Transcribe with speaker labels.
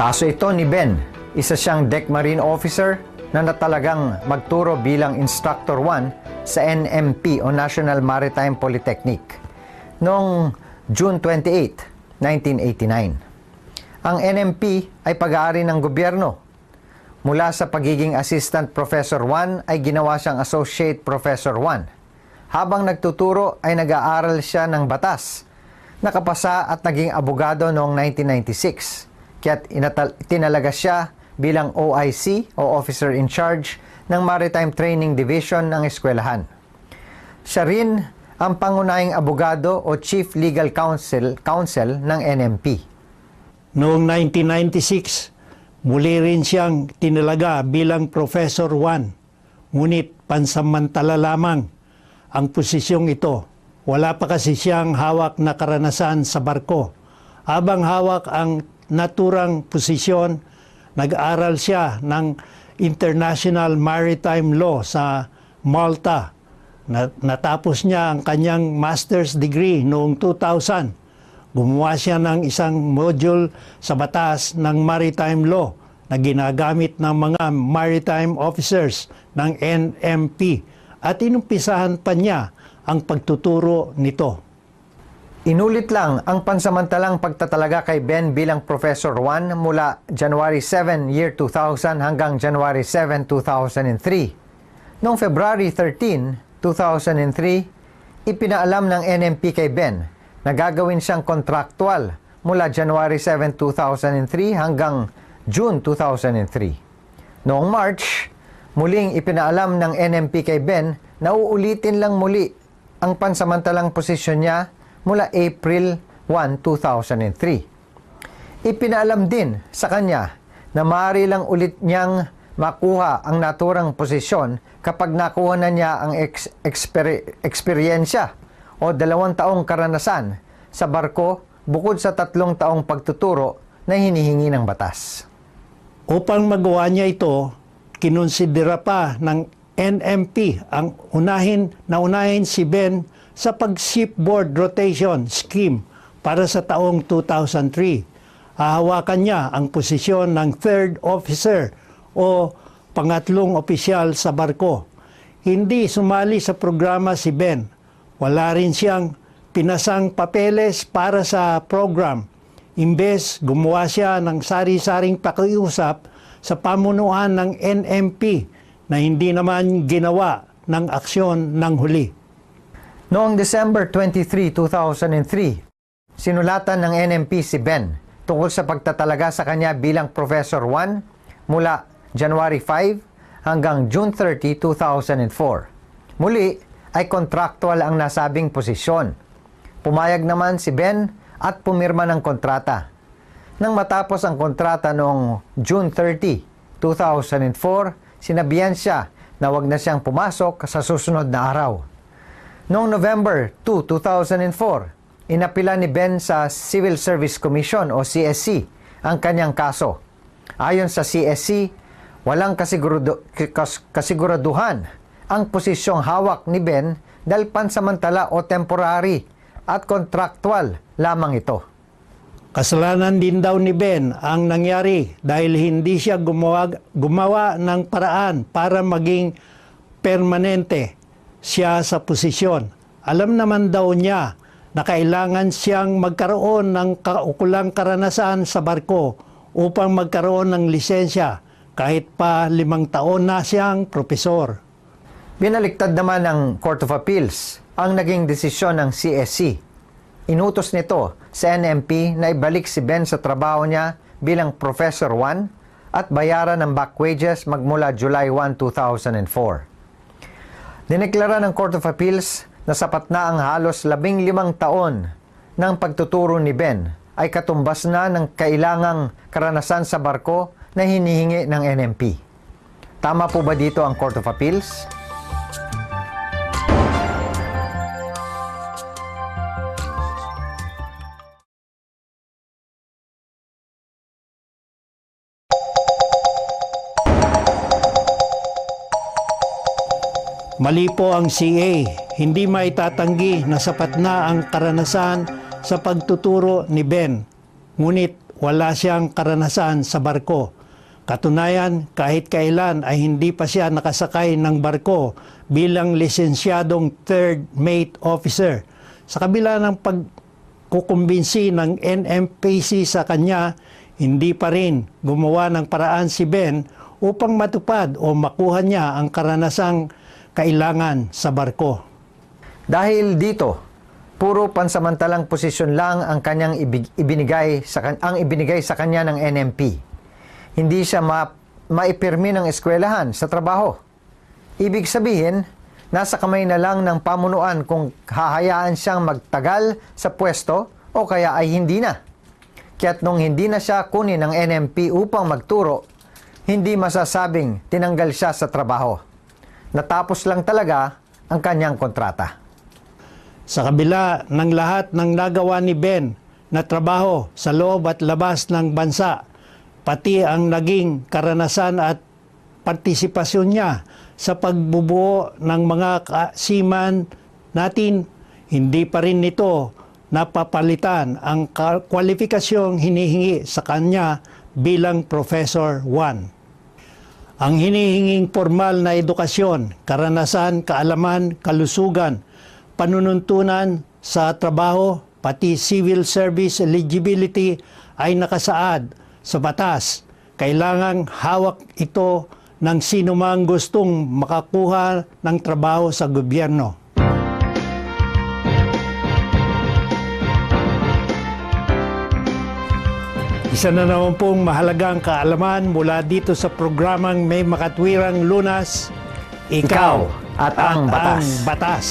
Speaker 1: Kaso ito ni Ben, isa siyang deck marine officer na natalagang magturo bilang Instructor 1 sa NMP o National Maritime Polytechnic noong June 28, 1989. Ang NMP ay pag-aari ng gobyerno. Mula sa pagiging Assistant Professor 1 ay ginawa siyang Associate Professor 1. Habang nagtuturo ay nag-aaral siya ng batas. Nakapasa at naging abogado noong 1996. Kaya't tinalaga siya bilang OIC o Officer in Charge ng Maritime Training Division ng eskwelahan. Siya rin ang pangunahing abogado o Chief Legal Counsel ng NMP.
Speaker 2: Noong 1996, muli rin siyang tinalaga bilang Professor 1, ngunit pansamantala lamang ang posisyong ito. Wala pa kasi siyang hawak na karanasan sa barko. Habang hawak ang naturang posisyon, nag-aral siya ng International Maritime Law sa Malta. Natapos niya ang kanyang master's degree noong 2000. Gumawa siya ng isang module sa batas ng maritime law na ginagamit ng mga maritime officers ng NMP at inumpisahan pa niya ang pagtuturo nito.
Speaker 1: Inulit lang ang pansamantalang pagtatalaga kay Ben bilang Professor 1 mula January 7, year 2000 hanggang January 7, 2003. Noong February 13, 2003, ipinaalam ng NMP kay Ben na gagawin siyang kontraktual mula January 7, 2003 hanggang June 2003. Noong March, muling ipinaalam ng NMP kay Ben na uulitin lang muli ang pansamantalang posisyon niya mula April 1, 2003. Ipinaalam din sa kanya na maaari lang ulit niyang makuha ang naturang posisyon kapag nakuha na niya ang eksperyensya o 2 taong karanasan sa barko bukod sa 3 taong pagtuturo na hinihingi ng batas.
Speaker 2: Upang magawa niya ito, kinonsidera pa ng NMP ang unahin si Ben sa pag-shipboard rotation scheme para sa taong 2003. Hahawakan niya ang posisyon ng 3rd officer o pangatlong opisyal sa barko. Hindi sumali sa programa si Ben. Wala rin siyang pinasang papeles para sa program. Imbes, gumawa siya ng sari-saring pakiusap sa pamunuan ng NMP na hindi naman ginawa ng aksyon ng huli.
Speaker 1: Noong December 23, 2003, sinulatan ng NMP si Ben tungkol sa pagtatalaga sa kanya bilang Professor 1 mula January 5 hanggang June 30, 2004. Muli, ay kontraktual ang nasabing posisyon. Pumayag naman si Ben at pumirma ng kontrata. Nang matapos ang kontrata noong June 30, 2004, sinabihan siya na wag na siyang pumasok sa susunod na araw. Noong November 2, 2004, inapila ni Ben sa Civil Service Commission o CSC ang kanyang kaso. Ayon sa CSC, walang kasiguraduhan ang posisyong hawak ni Ben dahil pansamantala o temporary at kontraktual lamang ito.
Speaker 2: Kasalanan din daw ni Ben ang nangyari dahil hindi siya gumawa ng paraan para maging permanente siya sa posisyon. Alam naman daw niya na kailangan siyang magkaroon ng kaukulang karanasan sa barko upang magkaroon ng lisensya kahit pa 5 taon na siyang propesor.
Speaker 1: Binaliktad naman ng Court of Appeals ang naging desisyon ng CSC. Inutos nito sa NMP na ibalik si Ben sa trabaho niya bilang Professor 1 at bayaran ng back wages magmula July 1, 2004. Dineklara ng Court of Appeals na sapat na ang halos 15 taon ng pagtuturo ni Ben ay katumbas na ng kailangang karanasan sa barko na hinihingi ng NMP. Tama po ba dito ang Court of Appeals?
Speaker 2: Mali po ang CA. Hindi maitatanggi na sapat na ang karanasan sa pagtuturo ni Ben. Ngunit wala siyang karanasan sa barko. Katunayan, kahit kailan ay hindi pa siya nakasakay ng barko bilang lisensyadong third mate officer. Sa kabila ng pagkukumbinsi ng NMPC sa kanya, hindi pa rin gumawa ng paraan si Ben upang matupad o makuha niya ang karanasang kailangan sa barko.
Speaker 1: Dahil dito, puro pansamantalang posisyon lang ang kanyang ibinigay sa kanya ng NMP. Hindi siya maipirmi ng eskwelahan sa trabaho. Ibig sabihin, nasa kamay na lang ng pamunuan kung hahayaan siyang magtagal sa pwesto o kaya ay hindi na. Kaya't nung hindi na siya kunin ng NMP upang magturo, hindi masasabing tinanggal siya sa trabaho. Natapos lang talaga ang kanyang kontrata.
Speaker 2: Sa kabila ng lahat ng nagawa ni Ben na trabaho sa loob at labas ng bansa, pati ang naging karanasan at partisipasyon niya sa pagbubuo ng mga seaman natin, hindi pa rin nito napapalitan ang kwalifikasyong hinihingi sa kanya bilang Professor 1. Ang hinihinging formal na edukasyon, karanasan, kaalaman, kalusugan, panununtunan sa trabaho, pati civil service eligibility ay nakasaad sa batas. Kailangang hawak ito ng sino mang gustong makakuha ng trabaho sa gobyerno. Isa na naman pong mahalagang kaalaman mula dito sa programang May Makatwirang Lunas,
Speaker 1: Ikaw at ang batas.
Speaker 2: batas.